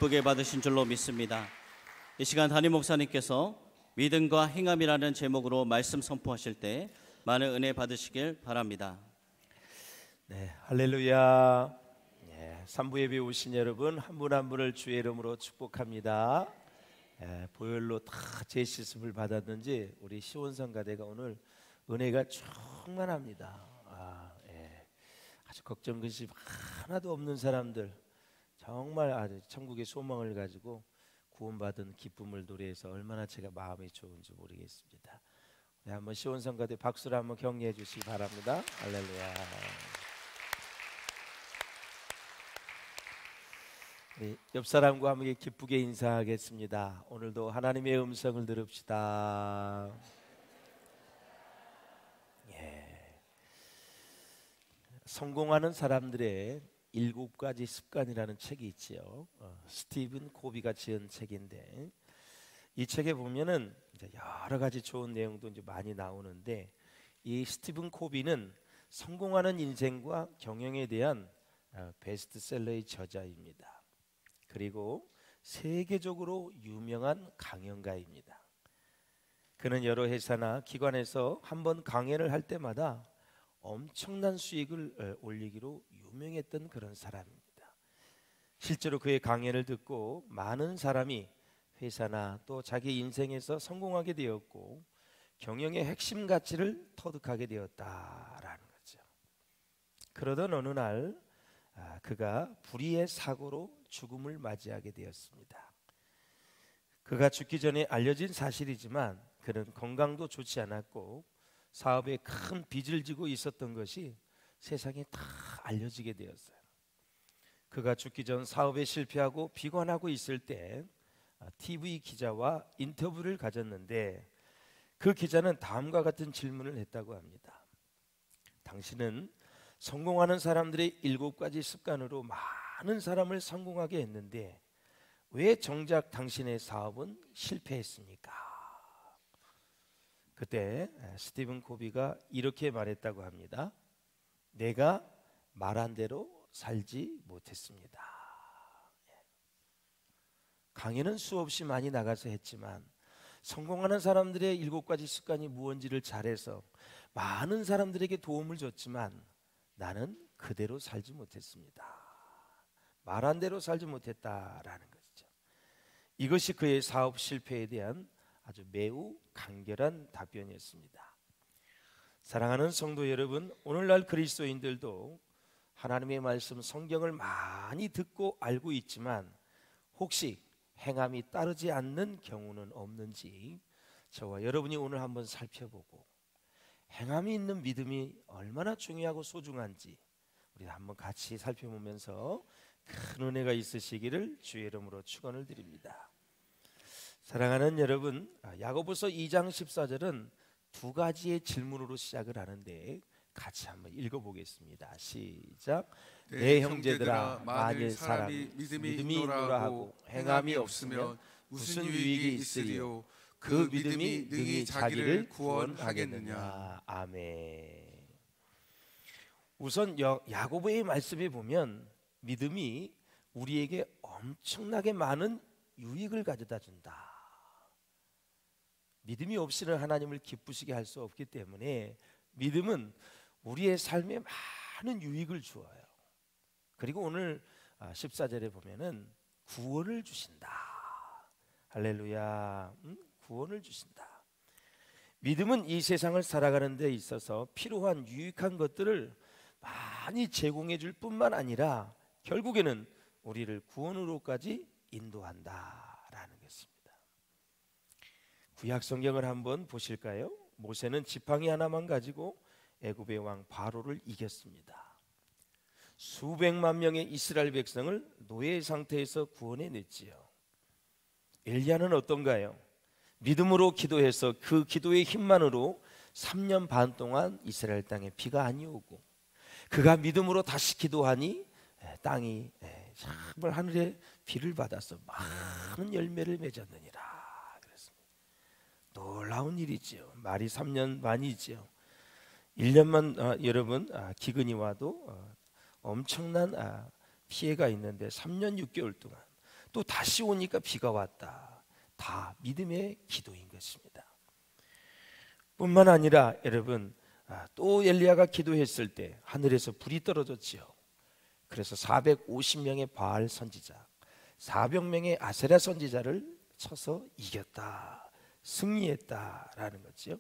기쁘게 받으신 줄로 믿습니다. 이 시간 담임 목사님께서 믿음과 행함이라는 제목으로 말씀 선포하실 때 많은 은혜 받으시길 바랍니다. 네, 할렐루야. 네, 3부 예배 오신 여러분 한 분 한 분을 주의 이름으로 축복합니다. 보혈로 다 재시습을 받았는지 우리 시온성가대가 오늘 은혜가 충만합니다. 아주 걱정 근심 하나도 없는 사람들, 정말 아주 천국의 소망을 가지고 구원받은 기쁨을 노래해서 얼마나 제가 마음이 좋은지 모르겠습니다. 네, 한번 시온성가대 박수로 한번 격려해 주시기 바랍니다. 할렐루야. 네, 옆 사람과 함께 기쁘게 인사하겠습니다. 오늘도 하나님의 음성을 들읍시다. 성공하는 사람들의 7가지 습관이라는 책이 있지요. 스티븐 코비가 지은 책인데 이 책에 보면은 이제 여러 가지 좋은 내용도 이제 많이 나오는데 이 스티븐 코비는 성공하는 인생과 경영에 대한 베스트셀러의 저자입니다. 그리고 세계적으로 유명한 강연가입니다. 그는 여러 회사나 기관에서 한번 강연을 할 때마다 엄청난 수익을 올리기로 유명했던 그런 사람입니다. 실제로 그의 강연을 듣고 많은 사람이 회사나 또 자기 인생에서 성공하게 되었고 경영의 핵심 가치를 터득하게 되었다라는 거죠. 그러던 어느 날 그가 불의의 사고로 죽음을 맞이하게 되었습니다. 그가 죽기 전에 알려진 사실이지만 그는 건강도 좋지 않았고 사업에 큰 빚을 지고 있었던 것이 세상에 다 알려지게 되었어요. 그가 죽기 전 사업에 실패하고 비관하고 있을 때 TV 기자와 인터뷰를 가졌는데 그 기자는 다음과 같은 질문을 했다고 합니다. 당신은 성공하는 사람들의 7가지 습관으로 많은 사람을 성공하게 했는데 왜 정작 당신의 사업은 실패했습니까? 그때 스티븐 코비가 이렇게 말했다고 합니다. 내가 말한 대로 살지 못했습니다. 강연은 수없이 많이 나가서 했지만 성공하는 사람들의 7가지 습관이 무언지를 잘해서 많은 사람들에게 도움을 줬지만 나는 그대로 살지 못했습니다. 말한 대로 살지 못했다라는 것이죠. 이것이 그의 사업 실패에 대한 아주 매우 간결한 답변이었습니다. 사랑하는 성도 여러분, 오늘날 그리스도인들도 하나님의 말씀 성경을 많이 듣고 알고 있지만 혹시 행함이 따르지 않는 경우는 없는지 저와 여러분이 오늘 한번 살펴보고 행함이 있는 믿음이 얼마나 중요하고 소중한지 우리 한번 같이 살펴보면서 큰 은혜가 있으시기를 주의 이름으로 축원을 드립니다. 사랑하는 여러분, 야고보서 2장 14절은 2가지의 질문으로 시작을 하는데 같이 한번 읽어보겠습니다. 시작. 내 형제들아, 만일 사람이 믿음이 있노라 하고 행함이 없으면 무슨 유익이 있으리요? 그 믿음이 능히 자기를 구원하겠느냐. 아멘. 우선 야고보의 말씀에 보면 믿음이 우리에게 엄청나게 많은 유익을 가져다 준다. 믿음이 없이는 하나님을 기쁘시게 할 수 없기 때문에 믿음은 우리의 삶에 많은 유익을 주어요. 그리고 오늘 14절에 보면은 구원을 주신다. 할렐루야. 구원을 주신다. 믿음은 이 세상을 살아가는 데 있어서 필요한 유익한 것들을 많이 제공해 줄 뿐만 아니라 결국에는 우리를 구원으로까지 인도한다라는 것입니다. 구약 성경을 한번 보실까요? 모세는 지팡이 하나만 가지고 애굽의 왕 바로를 이겼습니다. 수백만 명의 이스라엘 백성을 노예 상태에서 구원해냈지요. 엘리야는 어떤가요? 믿음으로 기도해서 그 기도의 힘만으로 3년 반 동안 이스라엘 땅에 비가 안 오고 그가 믿음으로 다시 기도하니 땅이 정말 하늘에 비를 받아서 많은 열매를 맺었느니라. 놀라운 일이지요. 말이 3년 반이지요. 1년만 여러분 기근이 와도 엄청난 피해가 있는데 3년 6개월 동안 또 다시 오니까 비가 왔다. 다 믿음의 기도인 것입니다. 뿐만 아니라 여러분, 또 엘리야가 기도했을 때 하늘에서 불이 떨어졌지요. 그래서 450명의 바알 선지자, 400명의 아세라 선지자를 쳐서 이겼다, 승리했다라는 거죠.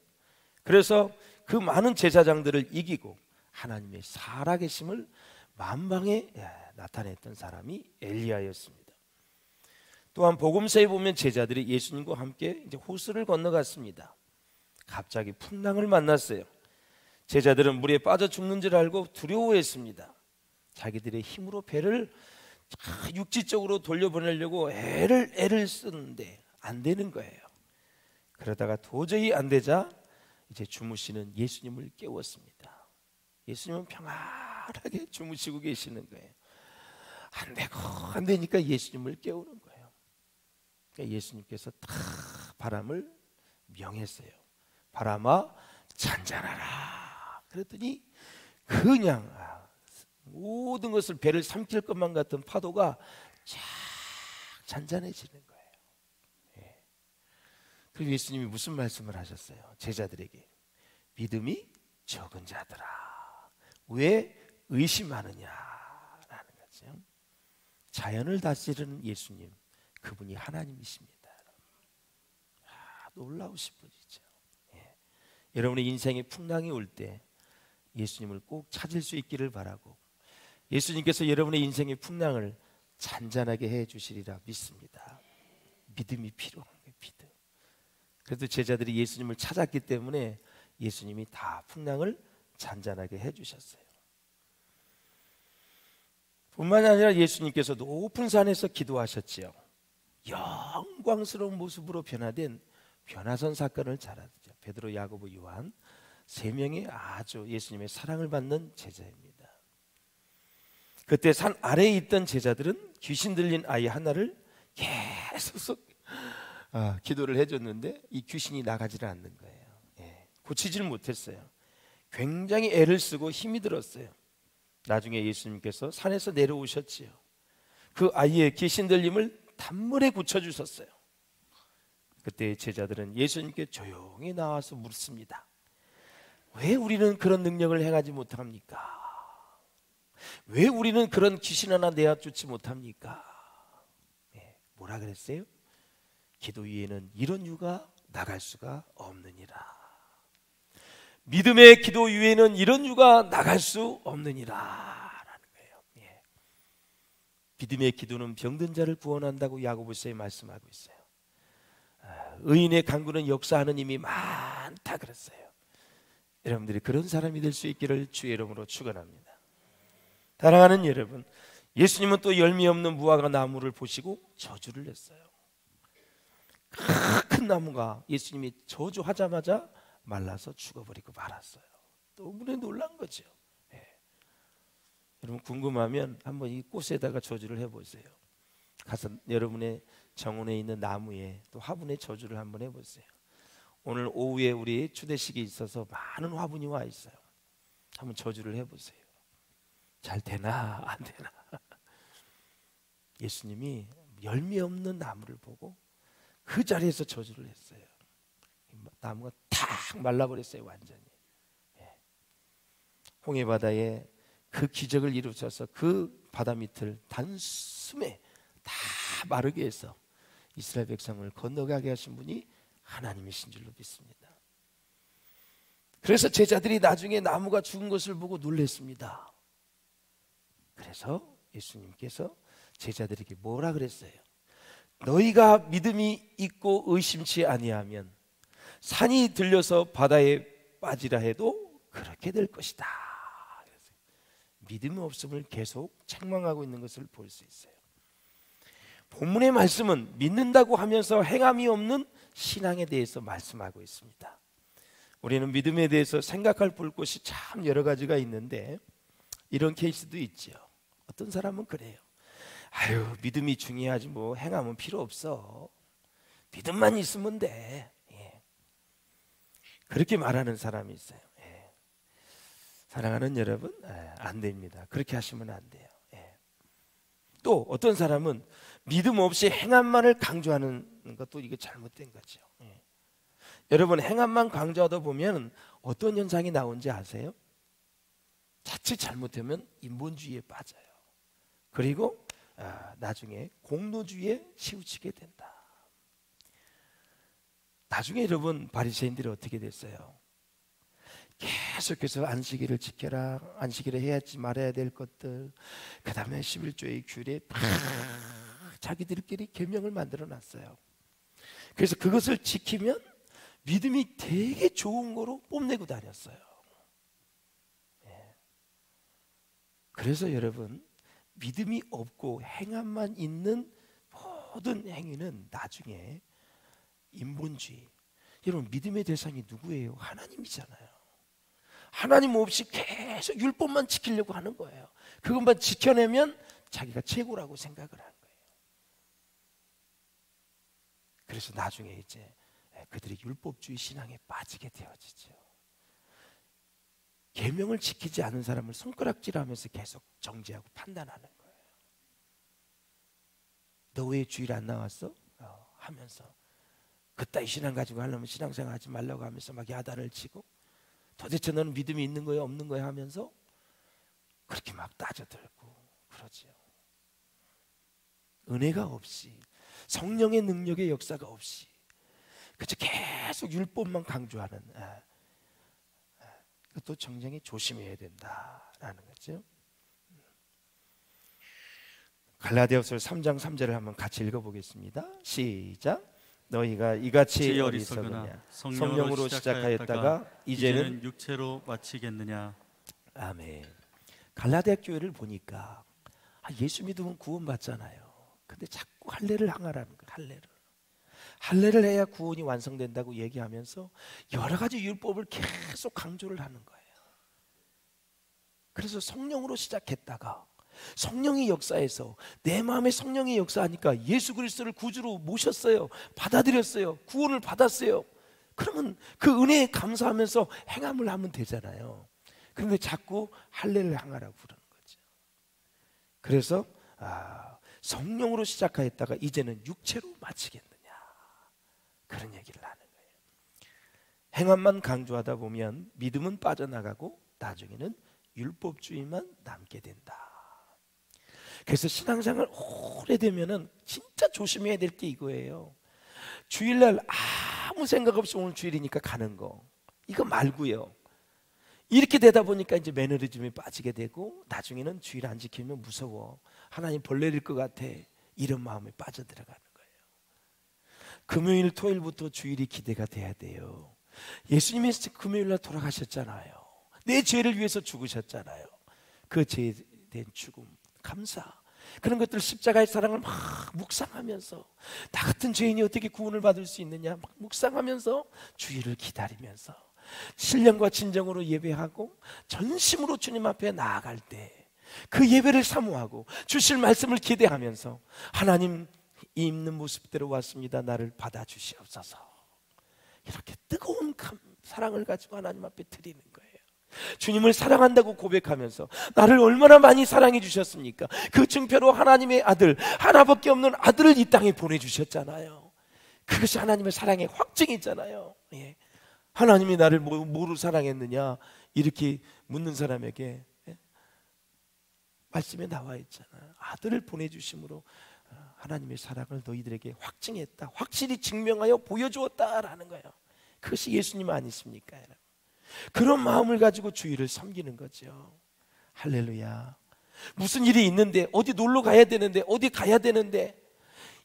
그래서 그 많은 제사장들을 이기고 하나님의 살아계심을 만방에 나타냈던 사람이 엘리야였습니다. 또한 복음서에 보면 제자들이 예수님과 함께 이제 호수를 건너갔습니다. 갑자기 풍랑을 만났어요. 제자들은 물에 빠져 죽는 줄 알고 두려워했습니다. 자기들의 힘으로 배를 육지적으로 돌려보내려고 애를 쓰는데 안 되는 거예요. 그러다가 도저히 안 되자 이제 주무시는 예수님을 깨웠습니다. 예수님은 평안하게 주무시고 계시는 거예요. 안 되니까 예수님을 깨우는 거예요. 그러니까 예수님께서 다 바람을 명했어요. 바람아 잔잔하라. 그랬더니 그냥 모든 것을 배를 삼킬 것만 같은 파도가 쫙 잔잔해지는 거예요. 그리고 예수님이 무슨 말씀을 하셨어요? 제자들에게 믿음이 적은 자들아 왜 의심하느냐라는 거죠. 자연을 다스리는 예수님, 그분이 하나님이십니다. 놀라우신 분이죠. 여러분의 인생에 풍랑이 올 때 예수님을 꼭 찾을 수 있기를 바라고 예수님께서 여러분의 인생의 풍랑을 잔잔하게 해주시리라 믿습니다. 믿음이 필요한 거예요. 믿음. 그래도 제자들이 예수님을 찾았기 때문에 예수님이 다 풍랑을 잔잔하게 해주셨어요. 뿐만 아니라 예수님께서 높은 산에서 기도하셨지요. 영광스러운 모습으로 변화된 변화선 사건을 잘 알죠. 베드로, 야고보, 요한 세 명이 아주 예수님의 사랑을 받는 제자입니다. 그때 산 아래에 있던 제자들은 귀신 들린 아이 하나를 계속 기도를 해줬는데 이 귀신이 나가지를 않는 거예요. 고치지를 못했어요. 굉장히 애를 쓰고 힘이 들었어요. 나중에 예수님께서 산에서 내려오셨지요. 그 아이의 귀신 들림을 단번에 고쳐주셨어요. 그때 제자들은 예수님께 조용히 나와서 묻습니다. 왜 우리는 그런 능력을 행하지 못합니까? 왜 우리는 그런 귀신 하나 내어쫓지 못합니까? 뭐라 그랬어요? 기도 위에는 이런 유가 나갈 수가 없느니라. 믿음의 기도 위에는 이런 유가 나갈 수 없느니라 라는 거예요. 믿음의 기도는 병든 자를 구원한다고 야고보서에 말씀하고 있어요. 의인의 간구는 역사하는 힘이 많다 그랬어요. 여러분들이 그런 사람이 될 수 있기를 주의 이름으로 축원합니다. 사랑하는 여러분, 예수님은 또 열매 없는 무화과 나무를 보시고 저주를 했어요. 큰 나무가 예수님이 저주하자마자 말라서 죽어버리고 말았어요. 너무나 놀란 거죠. 여러분 궁금하면 한번 이 꽃에다가 저주를 해보세요. 가서 여러분의 정원에 있는 나무에 또 화분에 저주를 한번 해보세요. 오늘 오후에 우리 추대식이 있어서 많은 화분이 와 있어요. 한번 저주를 해보세요. 잘 되나 안 되나. 예수님이 열매 없는 나무를 보고 그 자리에서 저주를 했어요. 나무가 탁 말라버렸어요. 완전히. 홍해바다에 그 기적을 이루셔서 그 바다 밑을 단숨에 다 마르게 해서 이스라엘 백성을 건너가게 하신 분이 하나님이신 줄로 믿습니다. 그래서 제자들이 나중에 나무가 죽은 것을 보고 놀랐습니다. 그래서 예수님께서 제자들에게 뭐라 그랬어요? 너희가 믿음이 있고 의심치 아니하면 산이 들려서 바다에 빠지라 해도 그렇게 될 것이다. 믿음이 없음을 계속 책망하고 있는 것을 볼 수 있어요. 본문의 말씀은 믿는다고 하면서 행함이 없는 신앙에 대해서 말씀하고 있습니다. 우리는 믿음에 대해서 생각할 볼 것이 참 여러 가지가 있는데 이런 케이스도 있죠. 어떤 사람은 그래요. 아유, 믿음이 중요하지 뭐 행함은 필요 없어. 믿음만 있으면 돼. 그렇게 말하는 사람이 있어요. 사랑하는 여러분, 안 됩니다. 그렇게 하시면 안 돼요. 또 어떤 사람은 믿음 없이 행함만을 강조하는 것도 이게 잘못된 거죠. 여러분, 행함만 강조하다 보면 어떤 현상이 나오는지 아세요? 자칫 잘못하면 인본주의에 빠져요. 그리고 나중에 공로주의에 치우치게 된다. 나중에 여러분, 바리새인들이 어떻게 됐어요? 계속해서 안식일을 지켜라, 안식일을 해야지 말아야 될 것들, 그 다음에 11조의 규례 자기들끼리 계명을 만들어 놨어요. 그래서 그것을 지키면 믿음이 되게 좋은 거로 뽐내고 다녔어요. 그래서 여러분, 믿음이 없고 행함만 있는 모든 행위는 나중에 인본주의. 여러분, 믿음의 대상이 누구예요? 하나님이잖아요. 하나님 없이 계속 율법만 지키려고 하는 거예요. 그것만 지켜내면 자기가 최고라고 생각을 하는 거예요. 그래서 나중에 이제 그들이 율법주의 신앙에 빠지게 되어지죠. 계명을 지키지 않은 사람을 손가락질하면서 계속 정죄하고 판단하는 거예요. 너 왜 주일 안 나왔어? 하면서 그따위 신앙 가지고 하려면 신앙생활 하지 말라고 하면서 막 야단을 치고, 도대체 너는 믿음이 있는 거야 없는 거야 하면서 그렇게 막 따져들고 그러지요. 은혜가 없이, 성령의 능력의 역사가 없이 그저 계속 율법만 강조하는, 그것도 정정히 조심해야 된다라는 거죠. 갈라디아서 3장 3절을 한번 같이 읽어보겠습니다. 시작. 너희가 이같이 어리석으냐, 성령으로 시작하였다가 이제는 육체로 마치겠느냐. 아멘. 갈라디아 교회를 보니까 예수 믿으면 구원받잖아요. 근데 자꾸 할례를 항하라는 거예요. 할례를 해야 구원이 완성된다고 얘기하면서 여러 가지 율법을 계속 강조를 하는 거예요. 그래서 성령으로 시작했다가 성령의 역사에서, 내 마음에 성령의 역사하니까 예수 그리스도를 구주로 모셨어요. 받아들였어요. 구원을 받았어요. 그러면 그 은혜에 감사하면서 행함을 하면 되잖아요. 그런데 자꾸 할례를 항하라고 그러는 거죠. 그래서 성령으로 시작하였다가 이제는 육체로 마치겠느냐, 그런 얘기를 하는 거예요. 행함만 강조하다 보면 믿음은 빠져나가고 나중에는 율법주의만 남게 된다. 그래서 신앙생활 오래되면은 진짜 조심해야 될 게 이거예요. 주일날 아무 생각 없이 오늘 주일이니까 가는 거, 이거 말고요. 이렇게 되다 보니까 이제 매너리즘에 빠지게 되고 나중에는 주일 안 지키면 무서워, 하나님 벌 내릴 것 같아, 이런 마음에 빠져들어가는 거예요. 금요일 토요일부터 주일이 기대가 돼야 돼요. 예수님이 금요일날 돌아가셨잖아요. 내 죄를 위해서 죽으셨잖아요. 그 죄에 대한 죽음, 감사, 그런 것들, 십자가의 사랑을 막 묵상하면서, 나 같은 죄인이 어떻게 구원을 받을 수 있느냐 막 묵상하면서 주일을 기다리면서 신령과 진정으로 예배하고 전심으로 주님 앞에 나아갈 때 그 예배를 사모하고 주실 말씀을 기대하면서, 하나님 이 있는 모습대로 왔습니다, 나를 받아주시옵소서, 이렇게 뜨거운 사랑을 가지고 하나님 앞에 드리는 거예요. 주님을 사랑한다고 고백하면서, 나를 얼마나 많이 사랑해 주셨습니까? 그 증표로 하나님의 아들, 하나밖에 없는 아들을 이 땅에 보내주셨잖아요. 그것이 하나님의 사랑의 확증이잖아요. 하나님이 나를 뭐로 사랑했느냐 이렇게 묻는 사람에게 말씀에 나와 있잖아요. 아들을 보내주심으로 하나님의 사랑을 너희들에게 확증했다, 확실히 증명하여 보여주었다라는 거예요. 그것이 예수님 아니십니까? 그런 마음을 가지고 주일을 섬기는 거죠. 할렐루야. 무슨 일이 있는데, 어디 놀러 가야 되는데, 어디 가야 되는데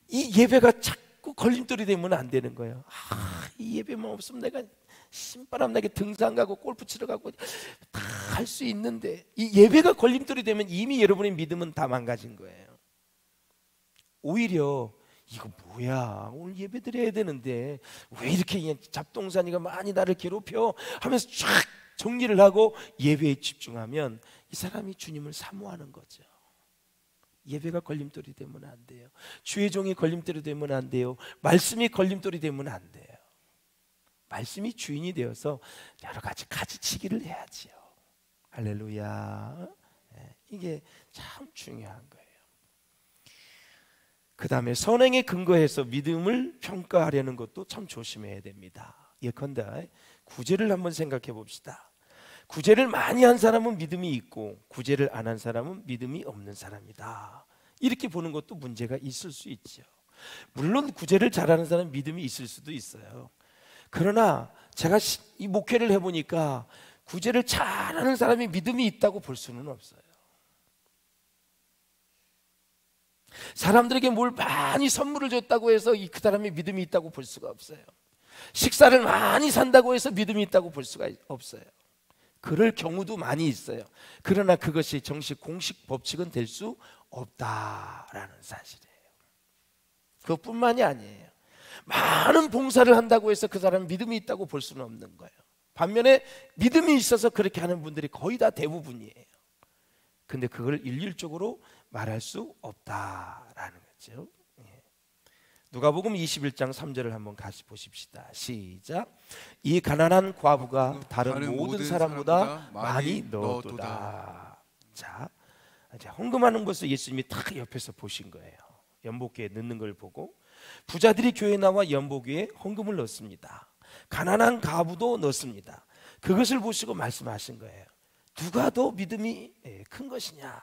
이 예배가 자꾸 걸림돌이 되면 안 되는 거예요. 이 예배만 없으면 내가 신바람 나게 등산 가고 골프 치러 가고 다 할 수 있는데, 이 예배가 걸림돌이 되면 이미 여러분의 믿음은 다 망가진 거예요. 오히려 이거 뭐야, 오늘 예배 드려야 되는데 왜 이렇게 잡동사니가 많이 나를 괴롭혀 하면서 쫙 정리를 하고 예배에 집중하면 이 사람이 주님을 사모하는 거죠. 예배가 걸림돌이 되면 안 돼요. 주의 종이 걸림돌이 되면 안 돼요. 말씀이 걸림돌이 되면 안 돼요. 말씀이 주인이 되어서 여러 가지 가지치기를 해야지요. 할렐루야. 이게 참 중요한 거예요. 그 다음에 선행에 근거해서 믿음을 평가하려는 것도 참 조심해야 됩니다. 예컨대 구제를 한번 생각해 봅시다. 구제를 많이 한 사람은 믿음이 있고 구제를 안 한 사람은 믿음이 없는 사람이다. 이렇게 보는 것도 문제가 있을 수 있죠. 물론 구제를 잘하는 사람은 믿음이 있을 수도 있어요. 그러나 제가 이 목회를 해보니까 구제를 잘하는 사람이 믿음이 있다고 볼 수는 없어요. 사람들에게 뭘 많이 선물을 줬다고 해서 그 사람이 믿음이 있다고 볼 수가 없어요. 식사를 많이 산다고 해서 믿음이 있다고 볼 수가 없어요. 그럴 경우도 많이 있어요. 그러나 그것이 정식 공식 법칙은 될 수 없다라는 사실이에요. 그것뿐만이 아니에요. 많은 봉사를 한다고 해서 그 사람은 믿음이 있다고 볼 수는 없는 거예요. 반면에 믿음이 있어서 그렇게 하는 분들이 거의 다 대부분이에요. 근데 그걸 일률적으로 말할 수 없다라는 거죠. 누가복음 21장 3절을 한번 같이 보십시다. 시작. 이 가난한 과부가 다른 모든 사람보다 많이 넣었도다. 자, 이제 헌금하는 것을 예수님이 딱 옆에서 보신 거예요. 연복기에 넣는 걸 보고 부자들이 교회에 나와 연복기에 헌금을 넣습니다. 가난한 과부도 넣습니다. 그것을 보시고 말씀하신 거예요. 누가 더 믿음이 큰 것이냐.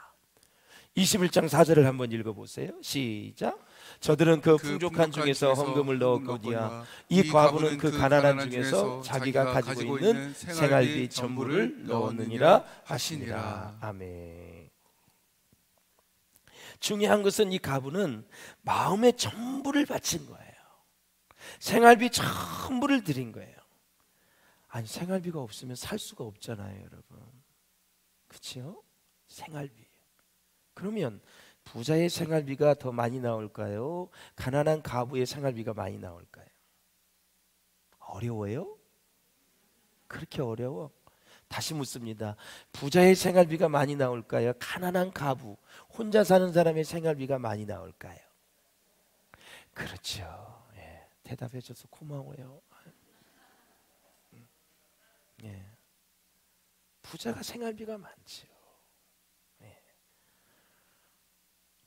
21장 4절을 한번 읽어보세요. 시작. 저들은 그 풍족한 중에서 헌금을 넣었거니와 이 과부는 그 가난한 중에서 자기가 가지고 있는 생활비 전부를 넣었느니라 하시니라. 아멘. 중요한 것은 이 과부는 마음의 전부를 바친 거예요. 생활비 전부를 드린 거예요. 아니 생활비가 없으면 살 수가 없잖아요, 여러분. 그렇죠? 생활비. 그러면 부자의 생활비가 더 많이 나올까요? 가난한 과부의 생활비가 많이 나올까요? 어려워요? 그렇게 어려워? 다시 묻습니다. 부자의 생활비가 많이 나올까요? 가난한 과부, 혼자 사는 사람의 생활비가 많이 나올까요? 그렇죠. 예, 대답해 줘서 고마워요. 예, 부자가 생활비가 많죠.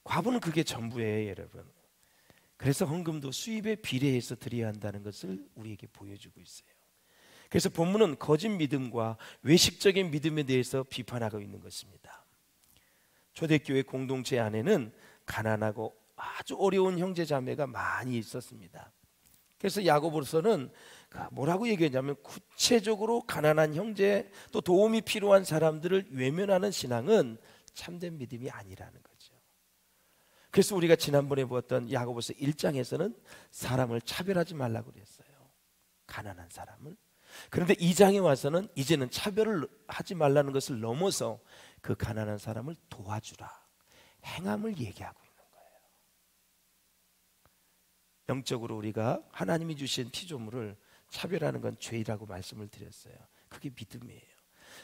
과부는 그게 전부예요, 여러분. 그래서 헌금도 수입에 비례해서 드려야 한다는 것을 우리에게 보여주고 있어요. 그래서 본문은 거짓 믿음과 외식적인 믿음에 대해서 비판하고 있는 것입니다. 초대교회 공동체 안에는 가난하고 아주 어려운 형제 자매가 많이 있었습니다. 그래서 야고보서는 뭐라고 얘기했냐면 구체적으로 가난한 형제 또 도움이 필요한 사람들을 외면하는 신앙은 참된 믿음이 아니라는 거죠. 그래서 우리가 지난번에 보았던 야고보서 1장에서는 사람을 차별하지 말라고 그랬어요. 가난한 사람을. 그런데 2장에 와서는 이제는 차별을 하지 말라는 것을 넘어서 그 가난한 사람을 도와주라. 행함을 얘기하고 있는 거예요. 영적으로 우리가 하나님이 주신 피조물을 차별하는 건 죄라고 말씀을 드렸어요. 그게 믿음이에요.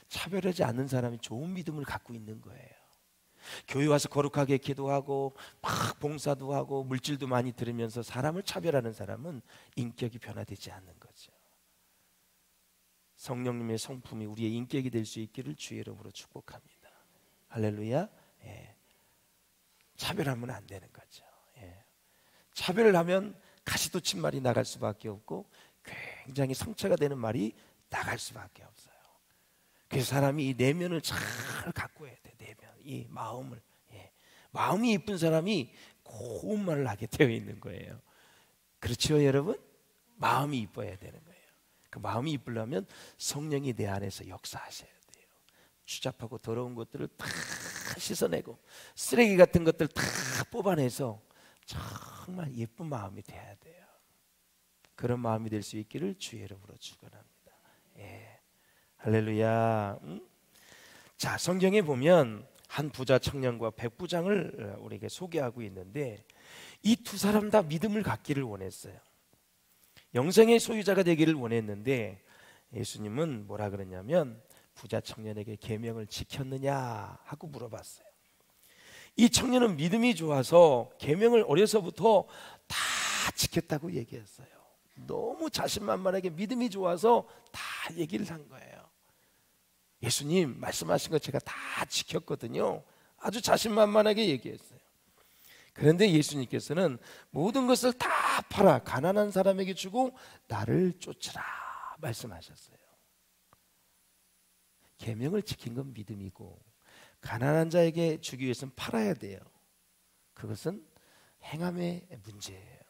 차별하지 않는 사람이 좋은 믿음을 갖고 있는 거예요. 교회 와서 거룩하게 기도하고 막 봉사도 하고 물질도 많이 들으면서 사람을 차별하는 사람은 인격이 변화되지 않는 거죠. 성령님의 성품이 우리의 인격이 될 수 있기를 주의 이름으로 축복합니다. 할렐루야. 예. 차별하면 안 되는 거죠. 예. 차별을 하면 가시돋친 말이 나갈 수밖에 없고 굉장히 상처가 되는 말이 나갈 수밖에 없어요. 그래서 사람이 이 내면을 잘 갖고 해야 돼. 내면, 이 마음을. 예. 마음이 이쁜 사람이 고운 말을 하게 되어 있는 거예요. 그렇죠, 여러분? 마음이 이뻐야 되는 거예요. 그 마음이 이쁘려면 성령이 내 안에서 역사하셔야 돼요. 추잡하고 더러운 것들을 다 씻어내고 쓰레기 같은 것들 다 뽑아내서 정말 예쁜 마음이 돼야 돼요. 그런 마음이 될 수 있기를 주의 이름으로 축원합니다. 예. 할렐루야. 자, 성경에 보면 한 부자 청년과 백부장을 우리에게 소개하고 있는데 이 두 사람 다 믿음을 갖기를 원했어요. 영생의 소유자가 되기를 원했는데 예수님은 뭐라 그러냐면 부자 청년에게 계명을 지켰느냐 하고 물어봤어요. 이 청년은 믿음이 좋아서 계명을 어려서부터 다 지켰다고 얘기했어요. 너무 자신만만하게 믿음이 좋아서 다 얘기를 한 거예요. 예수님 말씀하신 거 제가 다 지켰거든요. 아주 자신만만하게 얘기했어요. 그런데 예수님께서는 모든 것을 다 팔아 가난한 사람에게 주고 나를 쫓으라 말씀하셨어요. 계명을 지킨 건 믿음이고 가난한 자에게 주기 위해서는 팔아야 돼요. 그것은 행함의 문제예요.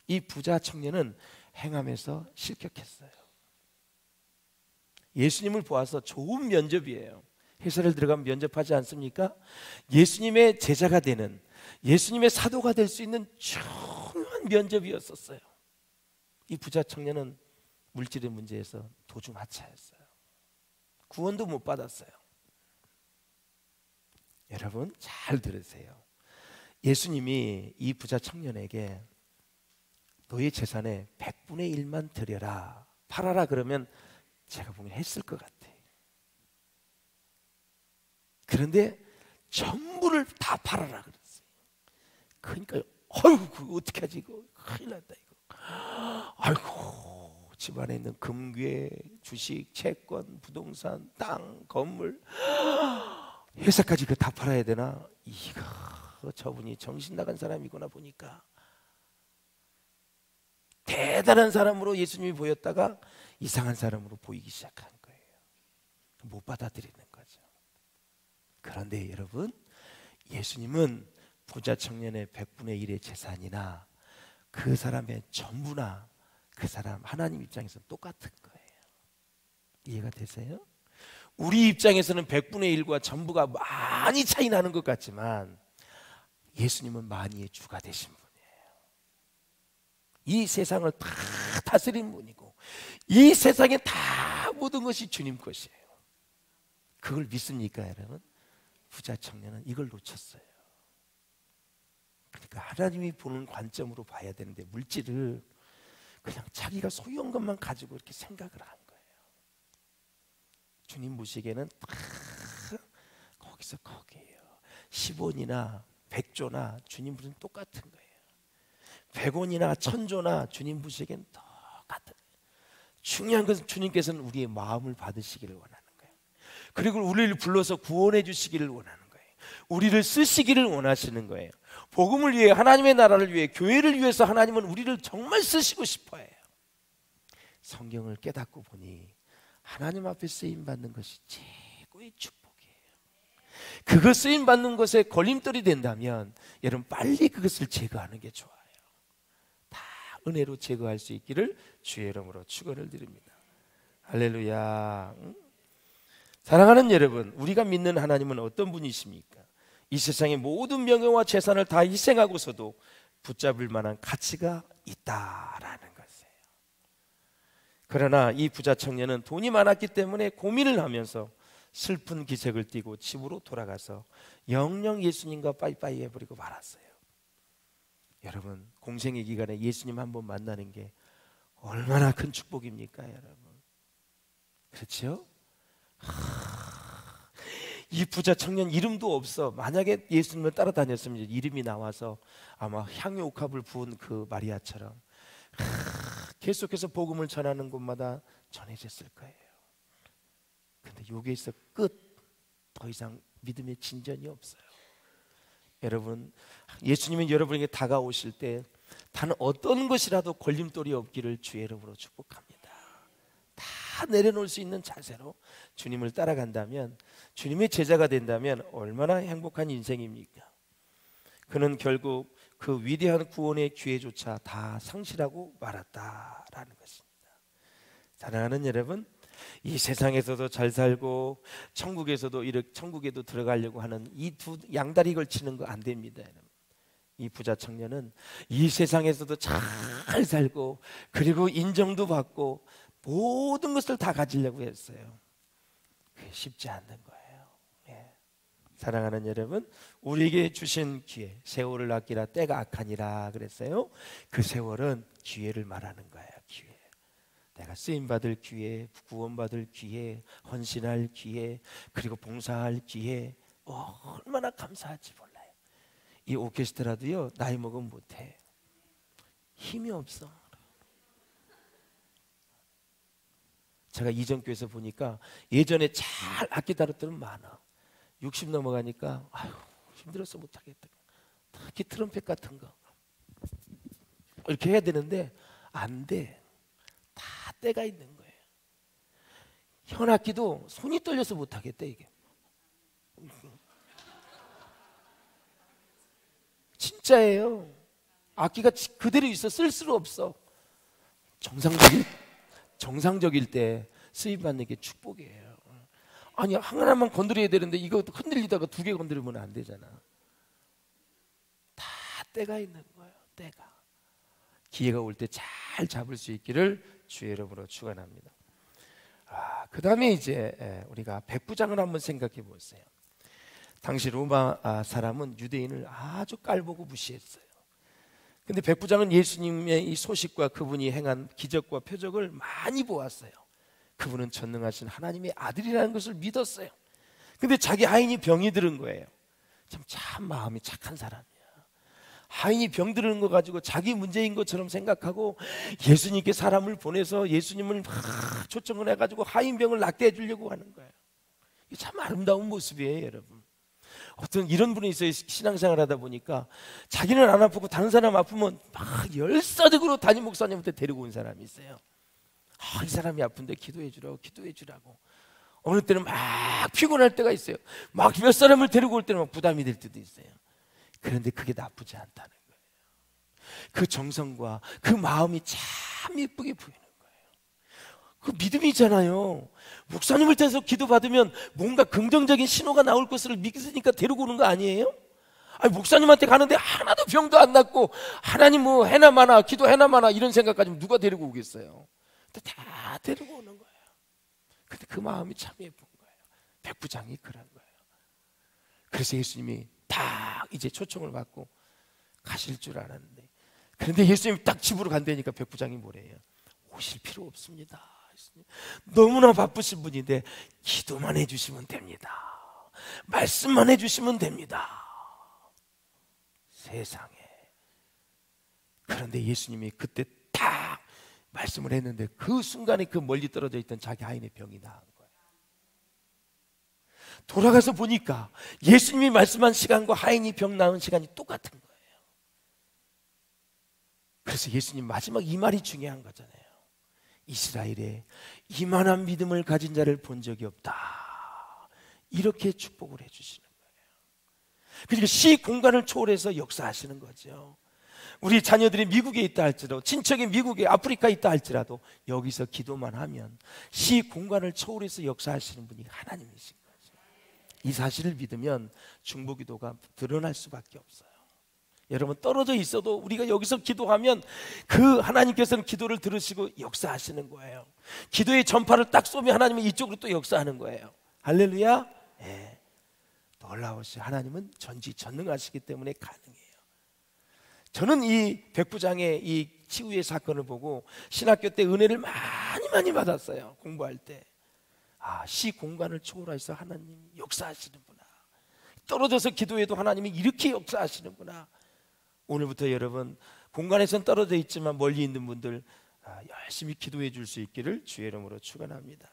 이 부자 청년은 행함에서 실격했어요. 예수님을 보아서 좋은 면접이에요. 회사를 들어가면 면접하지 않습니까? 예수님의 제자가 되는, 예수님의 사도가 될 수 있는 중요한 면접이었었어요. 이 부자 청년은 물질의 문제에서 도중하차였어요. 구원도 못 받았어요. 여러분 잘 들으세요. 예수님이 이 부자 청년에게 너의 재산의 100분의 1만 드려라, 팔아라 그러면 제가 보기엔 했을 것 같아. 그런데 전부를 다 팔아라 그랬어요. 그러니까 아이고 그거 어떻게 하지, 이거 큰일 났다 이거. 아이고 집안에 있는 금괴, 주식, 채권, 부동산, 땅, 건물, 회사까지 그거 다 팔아야 되나? 이거 저분이 정신 나간 사람이구나 보니까. 대단한 사람으로 예수님이 보였다가 이상한 사람으로 보이기 시작한 거예요. 못 받아들이는 거죠. 그런데 여러분, 예수님은 부자 청년의 100분의 1의 재산이나 그 사람의 전부나 그 사람 하나님 입장에서 똑같은 거예요. 이해가 되세요? 우리 입장에서는 100분의 1과 전부가 많이 차이 나는 것 같지만 예수님은 만유의 주가 되신 분이에요. 이 세상을 다 다스리는 분이고 이 세상에 다 모든 것이 주님 것이에요. 그걸 믿습니까 여러분? 부자 청년은 이걸 놓쳤어요. 그러니까 하나님이 보는 관점으로 봐야 되는데 물질을 그냥 자기가 소유한 것만 가지고 이렇게 생각을 한 거예요. 주님 보시기에는 다 거기서 거기에요. 10원이나 100조나 주님 보시기엔 똑같은 거예요. 100원이나 1000조나 주님 보시기엔 똑같은 거예요. 중요한 것은 주님께서는 우리의 마음을 받으시기를 원하는 거예요. 그리고 우리를 불러서 구원해 주시기를 원하는 거예요. 우리를 쓰시기를 원하시는 거예요. 복음을 위해, 하나님의 나라를 위해, 교회를 위해서 하나님은 우리를 정말 쓰시고 싶어 해요. 성경을 깨닫고 보니 하나님 앞에 쓰임받는 것이 최고의 축복이에요. 그거 쓰임받는 것에 걸림돌이 된다면 여러분 빨리 그것을 제거하는 게 좋아요. 다 은혜로 제거할 수 있기를 주의 이름으로 축원을 드립니다. 할렐루야. 사랑하는 여러분, 우리가 믿는 하나님은 어떤 분이십니까? 이 세상의 모든 명예와 재산을 다 희생하고서도 붙잡을 만한 가치가 있다라는 것이에요. 그러나 이 부자 청년은 돈이 많았기 때문에 고민을 하면서 슬픈 기색을 띠고 집으로 돌아가서 영영 예수님과 빠이빠이 해버리고 말았어요. 여러분, 공생의 기간에 예수님 한번 만나는 게 얼마나 큰 축복입니까 여러분? 그렇죠? 이 부자 청년 이름도 없어. 만약에 예수님을 따라다녔으면 이름이 나와서 아마 향유 옥합을 부은 그 마리아처럼 계속해서 복음을 전하는 곳마다 전해졌을 거예요. 근데 여기에서 끝. 더 이상 믿음의 진전이 없어요. 여러분, 예수님은 여러분에게 다가오실 때 단 어떤 것이라도 걸림돌이 없기를 주의 이름으로 축복합니다. 다 내려놓을 수 있는 자세로 주님을 따라간다면, 주님의 제자가 된다면 얼마나 행복한 인생입니까? 그는 결국 그 위대한 구원의 기회조차 다 상실하고 말았다라는 것입니다. 사랑하는 여러분, 이 세상에서도 잘 살고 천국에서도 이렇게 천국에도 들어가려고 하는 이 두 양다리 걸치는 거 안 됩니다. 여러분. 이 부자 청년은 이 세상에서도 잘 살고 그리고 인정도 받고 모든 것을 다 가지려고 했어요. 그게 쉽지 않는 거예요. 예. 사랑하는 여러분, 우리에게 주신 기회, 세월을 아끼라 때가 악하니라 그랬어요. 그 세월은 기회를 말하는 거예요. 기회. 내가 쓰임받을 기회, 구원받을 기회, 헌신할 기회, 그리고 봉사할 기회, 얼마나 감사할지 몰라요. 이 오케스트라도요, 나이 먹으면 못해. 힘이 없어. 제가 이전교에서 보니까 예전에 잘 악기 다뤘던 많아. 60 넘어가니까 아유 힘들어서 못하겠다. 특히 트럼펫 같은 거 이렇게 해야 되는데 안 돼. 다 때가 있는 거예요. 현악기도 손이 떨려서 못 하겠대 이게. 진짜예요. 악기가 그대로 있어 쓸 수가 없어. 정상적일 때 쓰임 받는 게 축복이에요. 아니 하나만 건드려야 되는데 이거 흔들리다가 두 개 건드리면 안 되잖아. 다 때가 있는 거예요. 때가. 기회가 올 때 잘 잡을 수 있기를 주의 이름으로 축원합니다. 그 다음에 이제 우리가 백부장을 한번 생각해 보세요. 당시 로마 사람은 유대인을 아주 깔보고 무시했어요. 근데 백부장은 예수님의 이 소식과 그분이 행한 기적과 표적을 많이 보았어요. 그분은 전능하신 하나님의 아들이라는 것을 믿었어요. 근데 자기 하인이 병이 들은 거예요. 참 마음이 착한 사람이야. 하인이 병 들은 거 가지고 자기 문제인 것처럼 생각하고 예수님께 사람을 보내서 예수님을 막 초청을 해가지고 하인 병을 낫게 해주려고 하는 거예요. 이게 참 아름다운 모습이에요, 여러분. 어떤 이런 분이 있어요. 신앙생활 하다 보니까 자기는 안 아프고 다른 사람 아프면 막 열사적으로 담임 목사님한테 데리고 온 사람이 있어요. 이 사람이 아픈데 기도해 주라고. 어느 때는 막 피곤할 때가 있어요. 막 몇 사람을 데리고 올 때는 막 부담이 될 때도 있어요. 그런데 그게 나쁘지 않다는 거예요. 그 정성과 그 마음이 참 예쁘게 보이는 거예요. 그 믿음이잖아요. 목사님을 통해서 기도받으면 뭔가 긍정적인 신호가 나올 것을 믿으니까 데리고 오는 거 아니에요? 아니, 목사님한테 가는데 하나도 병도 안 낫고 하나님 뭐 해나 마나 기도 해나 마나 이런 생각 가지면 누가 데리고 오겠어요? 근데 다 데리고 오는 거예요. 근데 그 마음이 참 예쁜 거예요. 백부장이 그런 거예요. 그래서 예수님이 딱 이제 초청을 받고 가실 줄 알았는데, 그런데 예수님이 딱 집으로 간다니까 백부장이 뭐래요? 오실 필요 없습니다. 너무나 바쁘신 분인데 기도만 해주시면 됩니다. 말씀만 해주시면 됩니다. 세상에. 그런데 예수님이 그때 딱 말씀을 했는데 그 순간에 그 멀리 떨어져 있던 자기 하인의 병이 나은 거예요. 돌아가서 보니까 예수님이 말씀한 시간과 하인이 병 나은 시간이 똑같은 거예요. 그래서 예수님 마지막 이 말이 중요한 거잖아요. 이스라엘에 이만한 믿음을 가진 자를 본 적이 없다. 이렇게 축복을 해주시는 거예요. 그러니까 시 공간을 초월해서 역사하시는 거죠. 우리 자녀들이 미국에 있다 할지라도, 친척이 미국에 아프리카에 있다 할지라도 여기서 기도만 하면 시 공간을 초월해서 역사하시는 분이 하나님이신 거죠. 이 사실을 믿으면 중보기도가 드러날 수밖에 없어요. 여러분, 떨어져 있어도 우리가 여기서 기도하면 그 하나님께서는 기도를 들으시고 역사하시는 거예요. 기도의 전파를 딱 쏘면 하나님은 이쪽으로 또 역사하는 거예요. 할렐루야. 네. 놀라우시 하나님은 전지전능하시기 때문에 가능해요. 저는 이 백부장의 이 치유의 사건을 보고 신학교 때 은혜를 많이 받았어요. 공부할 때. 시 공간을 초월해서 하나님 역사하시는구나. 떨어져서 기도해도 하나님이 이렇게 역사하시는구나. 오늘부터 여러분, 공간에선 떨어져 있지만 멀리 있는 분들 열심히 기도해 줄 수 있기를 주의 이름으로 축원합니다.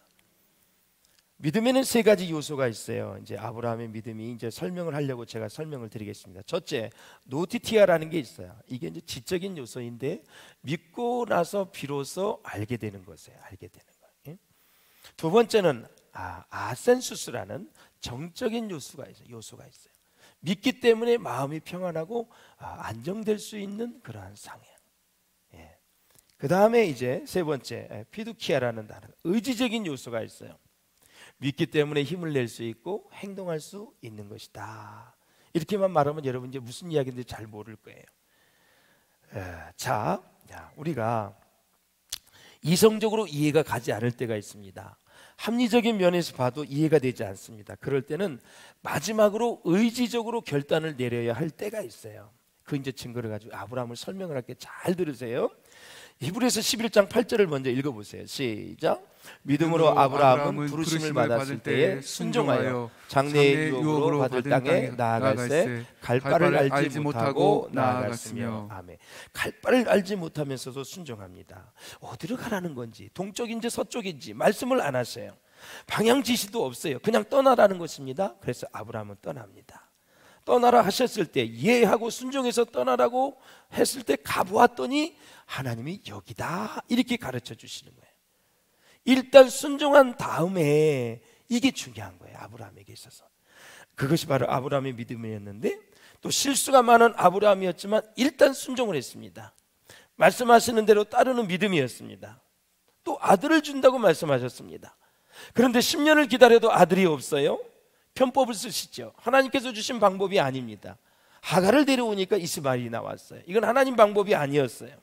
믿음에는 세 가지 요소가 있어요. 이제 아브라함의 믿음이 이제 설명을 하려고 제가 설명을 드리겠습니다. 첫째, 노티티아라는 게 있어요. 이게 이제 지적인 요소인데 믿고 나서 비로소 알게 되는 것이에요. 알게 되는 거예요. 두 번째는 아센수스라는 정적인 요소가 있어요. 믿기 때문에 마음이 평안하고 안정될 수 있는 그러한 상황. 그 다음에 이제 세 번째, 피두키아라는 단어, 의지적인 요소가 있어요. 믿기 때문에 힘을 낼 수 있고 행동할 수 있는 것이다. 이렇게만 말하면 여러분 이제 무슨 이야기인지 잘 모를 거예요. 자, 우리가 이성적으로 이해가 가지 않을 때가 있습니다. 합리적인 면에서 봐도 이해가 되지 않습니다. 그럴 때는 마지막으로 의지적으로 결단을 내려야 할 때가 있어요. 그 이제 증거를 가지고 아브라함을 설명을 할게 잘 들으세요. 히브리서 11장 8절을 먼저 읽어보세요. 시작. 믿음으로 아브라함은 부르심을 받았을 때에 순종하여 장래의 유업으로 받을 땅에 나아갈새 갈 바를 알지 못하고 나아갔으며. 아멘. 갈 바를 알지 못하면서도 순종합니다. 어디로 가라는 건지, 동쪽인지 서쪽인지 말씀을 안 하세요. 방향 지시도 없어요. 그냥 떠나라는 것입니다. 그래서 아브라함은 떠납니다. 떠나라 하셨을 때, 예하고 순종해서 떠나라고 했을 때 가보았더니 하나님이 여기다 이렇게 가르쳐 주시는 거예요. 일단 순종한 다음에, 이게 중요한 거예요, 아브라함에게 있어서. 그것이 바로 아브라함의 믿음이었는데, 또 실수가 많은 아브라함이었지만 일단 순종을 했습니다. 말씀하시는 대로 따르는 믿음이었습니다. 또 아들을 준다고 말씀하셨습니다. 그런데 10년을 기다려도 아들이 없어요. 편법을 쓰시죠. 하나님께서 주신 방법이 아닙니다. 하갈을 데려오니까 이스마엘이 나왔어요. 이건 하나님 방법이 아니었어요.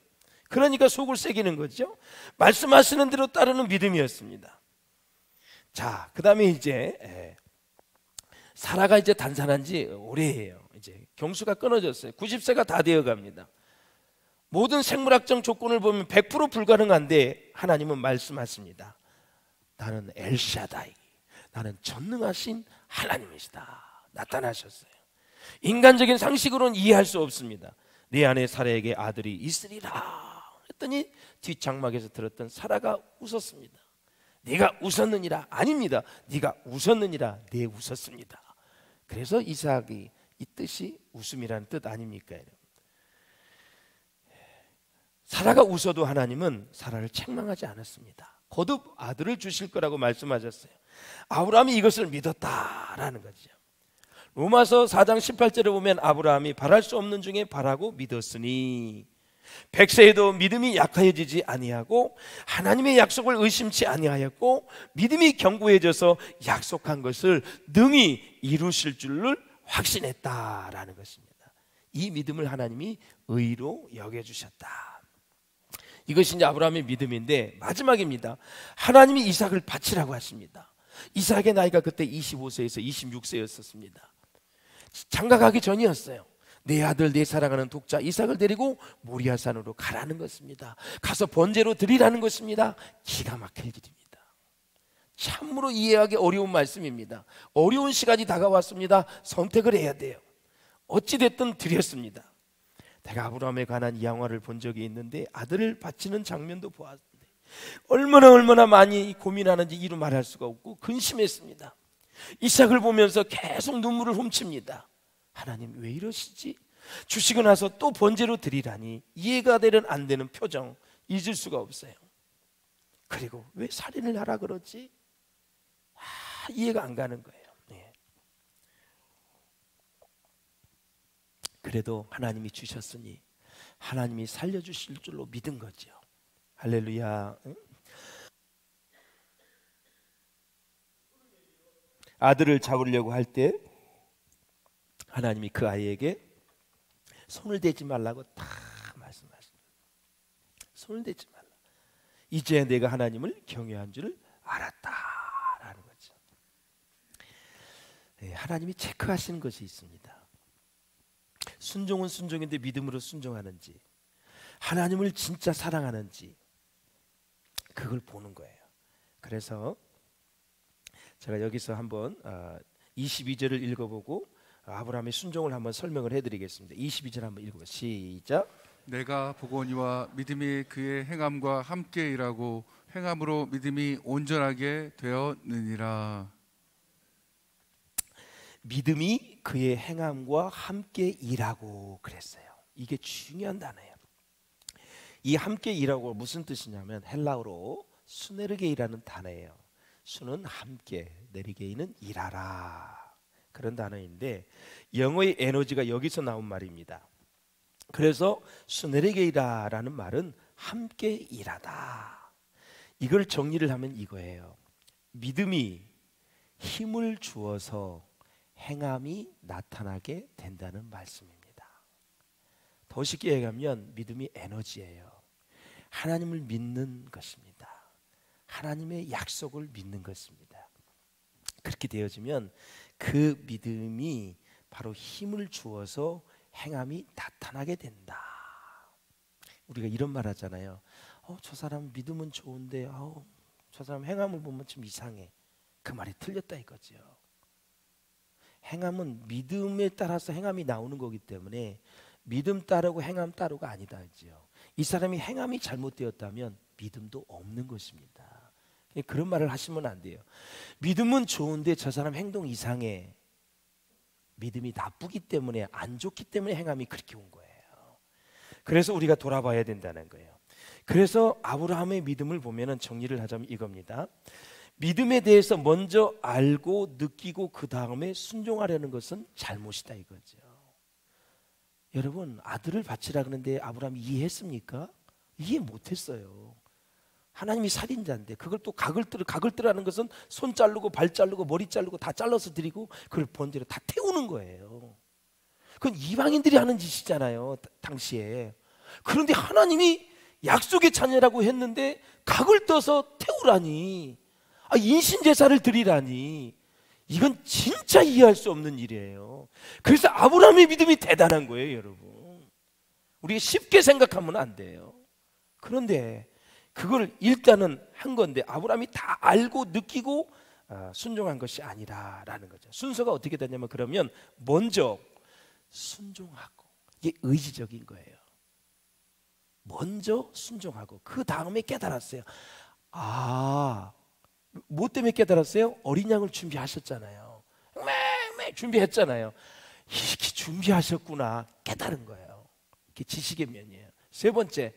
그러니까 속을 새기는 거죠. 말씀하시는 대로 따르는 믿음이었습니다. 자, 그 다음에 이제 사라가 이제 단산한 지 오래예요. 이제 경수가 끊어졌어요. 90세가 다 되어 갑니다. 모든 생물학적 조건을 보면 100% 불가능한데 하나님은 말씀하십니다. 나는 엘샤다이, 나는 전능하신 하나님이시다. 나타나셨어요. 인간적인 상식으로는 이해할 수 없습니다. 내 안에 사라에게 아들이 있으리라 했더니 뒷장막에서 들었던 사라가 웃었습니다. 네가 웃었느니라. 아닙니다. 네가 웃었느니라. 네, 웃었습니다. 그래서 이삭이, 이 뜻이 웃음이라는 뜻 아닙니까? 사라가 웃어도 하나님은 사라를 책망하지 않았습니다. 거듭 아들을 주실 거라고 말씀하셨어요. 아브라함이 이것을 믿었다라는 거죠. 로마서 4장 18절에 보면 아브라함이 바랄 수 없는 중에 바라고 믿었으니 100세에도 믿음이 약하여지지 아니하고 하나님의 약속을 의심치 아니하였고 믿음이 견고해져서 약속한 것을 능히 이루실 줄을 확신했다라는 것입니다. 이 믿음을 하나님이 의로 여겨주셨다. 이것이 이제 아브라함의 믿음인데, 마지막입니다. 하나님이 이삭을 바치라고 하십니다. 이삭의 나이가 그때 25세에서 26세였었습니다. 장가가기 전이었어요. 내 아들, 내 사랑하는 독자 이삭을 데리고 모리아산으로 가라는 것입니다. 가서 번제로 드리라는 것입니다. 기가 막힐 일입니다. 참으로 이해하기 어려운 말씀입니다. 어려운 시간이 다가왔습니다. 선택을 해야 돼요. 어찌됐든 드렸습니다. 내가 아브라함에 관한 이 영화를 본 적이 있는데, 아들을 바치는 장면도 보았는데 얼마나 많이 고민하는지 이루 말할 수가 없고 근심했습니다. 이삭을 보면서 계속 눈물을 훔칩니다. 하나님 왜 이러시지? 주시고 나서 또 번제로 드리라니, 이해가 되는 안 되는 표정 잊을 수가 없어요. 그리고 왜 살인을 하라 그러지? 이해가 안 가는 거예요. 그래도 하나님이 주셨으니 하나님이 살려주실 줄로 믿은 거죠. 할렐루야. 아들을 잡으려고 할 때 하나님이 그 아이에게 손을 대지 말라고 다 말씀하십니다. 손을 대지 말라. 이제 내가 하나님을 경외한 줄을 알았다라는 거죠. 하나님이 체크하시는 것이 있습니다. 순종은 순종인데 믿음으로 순종하는지, 하나님을 진짜 사랑하는지, 그걸 보는 거예요. 그래서 제가 여기서 한번 22절을 읽어보고 아브라함의 순종을 한번 설명을 해드리겠습니다. 22절 한번 읽어보세요. 시작. 내가 보거니와 믿음이 그의 행함과 함께 일하고 행함으로 믿음이 온전하게 되었느니라. 믿음이 그의 행함과 함께 일하고 그랬어요. 이게 중요한 단어예요. 이 함께 일하고 무슨 뜻이냐면 헬라어로 수네르게이라는 단어예요. 수는 함께, 네르게이는 일하라, 그런 단어인데 영어의 에너지가 여기서 나온 말입니다. 그래서 수네르게이라는 말은 함께 일하다. 이걸 정리를 하면 이거예요. 믿음이 힘을 주어서 행함이 나타나게 된다는 말씀입니다. 더 쉽게 얘기하면 믿음이 에너지예요. 하나님을 믿는 것입니다. 하나님의 약속을 믿는 것입니다. 그렇게 되어지면 그 믿음이 바로 힘을 주어서 행함이 나타나게 된다. 우리가 이런 말 하잖아요. 저 사람 믿음은 좋은데 저 사람 행함을 보면 좀 이상해. 그 말이 틀렸다 이거죠. 행함은 믿음에 따라서 행함이 나오는 거기 때문에 믿음 따르고 행함 따르고가 아니다. 이 사람이 행함이 잘못되었다면 믿음도 없는 것입니다. 그런 말을 하시면 안 돼요. 믿음은 좋은데 저 사람 행동 이상해. 믿음이 나쁘기 때문에, 안 좋기 때문에 행함이 그렇게 온 거예요. 그래서 우리가 돌아봐야 된다는 거예요. 그래서 아브라함의 믿음을 보면은 정리를 하자면 이겁니다. 믿음에 대해서 먼저 알고 느끼고 그 다음에 순종하려는 것은 잘못이다 이거죠. 여러분, 아들을 바치라 그러는데 아브라함이 이해했습니까? 이해 못했어요. 하나님이 살인자인데 그걸 또 각을 뜨라는 것은 손 자르고 발 자르고 머리 자르고 다 잘라서 드리고 그걸 번제로 다 태우는 거예요. 그건 이방인들이 하는 짓이잖아요, 당시에. 그런데 하나님이 약속의 자녀라고 했는데 각을 떠서 태우라니, 인신제사를 드리라니, 이건 진짜 이해할 수 없는 일이에요. 그래서 아브라함의 믿음이 대단한 거예요, 여러분. 우리가 쉽게 생각하면 안 돼요. 그런데 그걸 일단은 한 건데 아브라함이 다 알고 느끼고 순종한 것이 아니라라는 거죠. 순서가 어떻게 되냐면, 그러면 먼저 순종하고, 이게 의지적인 거예요. 먼저 순종하고 그 다음에 깨달았어요. 뭐 때문에 깨달았어요? 어린 양을 준비하셨잖아요. 매 준비했잖아요. 이렇게 준비하셨구나, 깨달은 거예요. 이게 지식의 면이에요. 세 번째,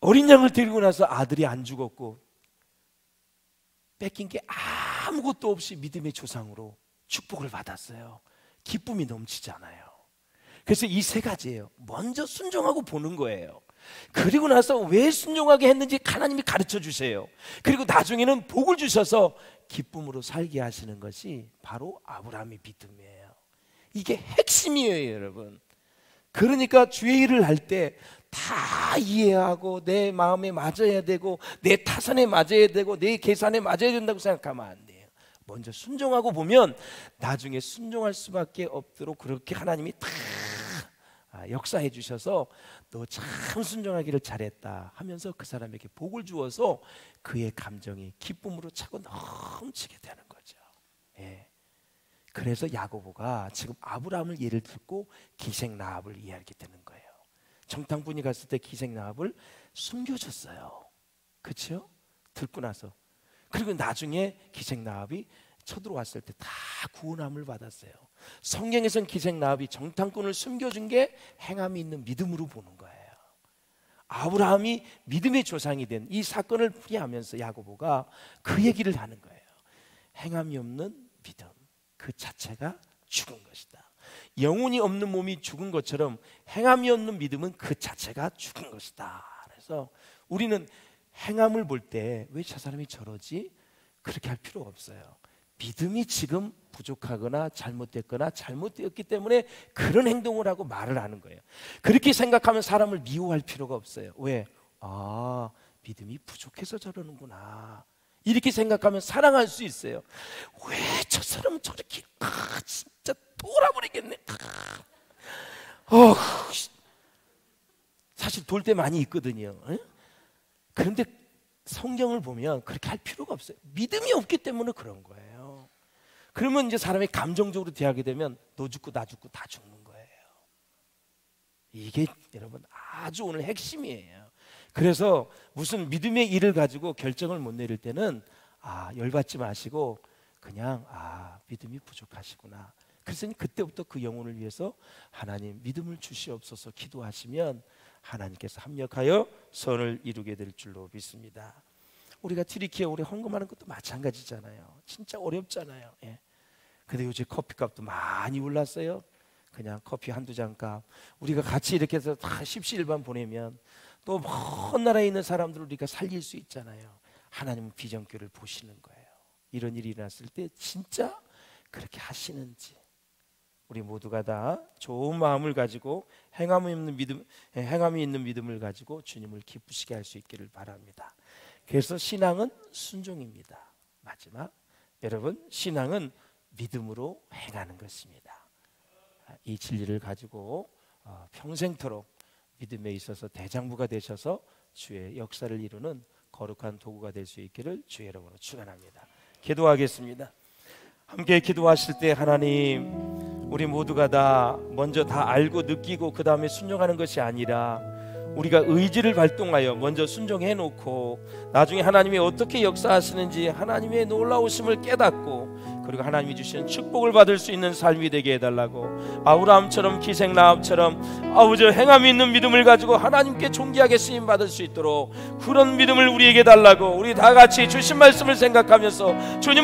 어린 양을 데리고 나서 아들이 안 죽었고 뺏긴 게 아무것도 없이 믿음의 조상으로 축복을 받았어요. 기쁨이 넘치잖아요. 그래서 이 세 가지예요. 먼저 순종하고 보는 거예요. 그리고 나서 왜 순종하게 했는지 하나님이 가르쳐 주세요. 그리고 나중에는 복을 주셔서 기쁨으로 살게 하시는 것이 바로 아브라함의 믿음이에요. 이게 핵심이에요, 여러분. 그러니까 주의 일을 할 때 다 이해하고 내 마음에 맞아야 되고 내 타산에 맞아야 되고 내 계산에 맞아야 된다고 생각하면 안 돼요. 먼저 순종하고 보면 나중에 순종할 수밖에 없도록 그렇게 하나님이 다 역사해 주셔서 너 참 순종하기를 잘했다 하면서 그 사람에게 복을 주어서 그의 감정이 기쁨으로 차고 넘치게 되는 거죠. 예. 그래서 야고보가 지금 아브라함을 예를 들고 기생 라합을 이해하게 되는 거예요. 정탐꾼이 갔을 때 기생 라합을 숨겨줬어요. 그렇죠? 듣고 나서. 그리고 나중에 기생 라합이 쳐들어왔을 때 다 구원함을 받았어요. 성경에서는 기생 라합이 정탐꾼을 숨겨준 게 행함이 있는 믿음으로 보는 거예요. 아브라함이 믿음의 조상이 된 이 사건을 풀이하면서 야고보가 그 얘기를 하는 거예요. 행함이 없는 믿음 그 자체가 죽은 것이다. 영혼이 없는 몸이 죽은 것처럼 행함이 없는 믿음은 그 자체가 죽은 것이다. 그래서 우리는 행함을 볼 때 왜 저 사람이 저러지? 그렇게 할 필요가 없어요. 믿음이 지금 부족하거나 잘못됐거나 잘못되었기 때문에 그런 행동을 하고 말을 하는 거예요. 그렇게 생각하면 사람을 미워할 필요가 없어요. 왜? 믿음이 부족해서 저러는구나, 이렇게 생각하면 사랑할 수 있어요. 왜 저 사람은 저렇게 진짜 돌아버리겠네. 사실 돌 때 많이 있거든요. 그런데 성경을 보면 그렇게 할 필요가 없어요. 믿음이 없기 때문에 그런 거예요. 그러면 이제 사람이 감정적으로 대하게 되면 너 죽고 나 죽고 다 죽는 거예요. 이게 여러분 아주 오늘 핵심이에요. 그래서 무슨 믿음의 일을 가지고 결정을 못 내릴 때는 열받지 마시고 그냥 믿음이 부족하시구나. 그래서 그때부터 그 영혼을 위해서 하나님 믿음을 주시옵소서 기도하시면 하나님께서 합력하여 선을 이루게 될 줄로 믿습니다. 우리가 튀르키예 오래 헌금하는 것도 마찬가지잖아요. 진짜 어렵잖아요. 예. 근데 요즘 커피값도 많이 올랐어요. 그냥 커피 한두 잔 값 우리가 같이 이렇게 해서 다 십시일반 보내면 또 먼 나라에 있는 사람들을 우리가 살릴 수 있잖아요. 하나님은 비전교를 보시는 거예요. 이런 일이 일어났을 때 진짜 그렇게 하시는지 우리 모두가 다 좋은 마음을 가지고 행함이 있는 믿음을 가지고 주님을 기쁘시게 할 수 있기를 바랍니다. 그래서 신앙은 순종입니다. 마지막 여러분, 신앙은 믿음으로 행하는 것입니다. 이 진리를 가지고 평생토록 믿음에 있어서 대장부가 되셔서 주의 역사를 이루는 거룩한 도구가 될 수 있기를 주의 이름으로 축원합니다. 기도하겠습니다. 함께 기도하실 때 하나님, 우리 모두가 다 먼저 다 알고 느끼고 그 다음에 순종하는 것이 아니라 우리가 의지를 발동하여 먼저 순종해 놓고 나중에 하나님이 어떻게 역사하시는지 하나님의 놀라우심을 깨닫고 그리고 하나님이 주시는 축복을 받을 수 있는 삶이 되게 해달라고, 아브라함처럼 기생나합처럼 아버지 행함이 있는 믿음을 가지고 하나님께 존귀하게 쓰임받을 수 있도록 그런 믿음을 우리에게 달라고, 우리 다 같이 주신 말씀을 생각하면서 주님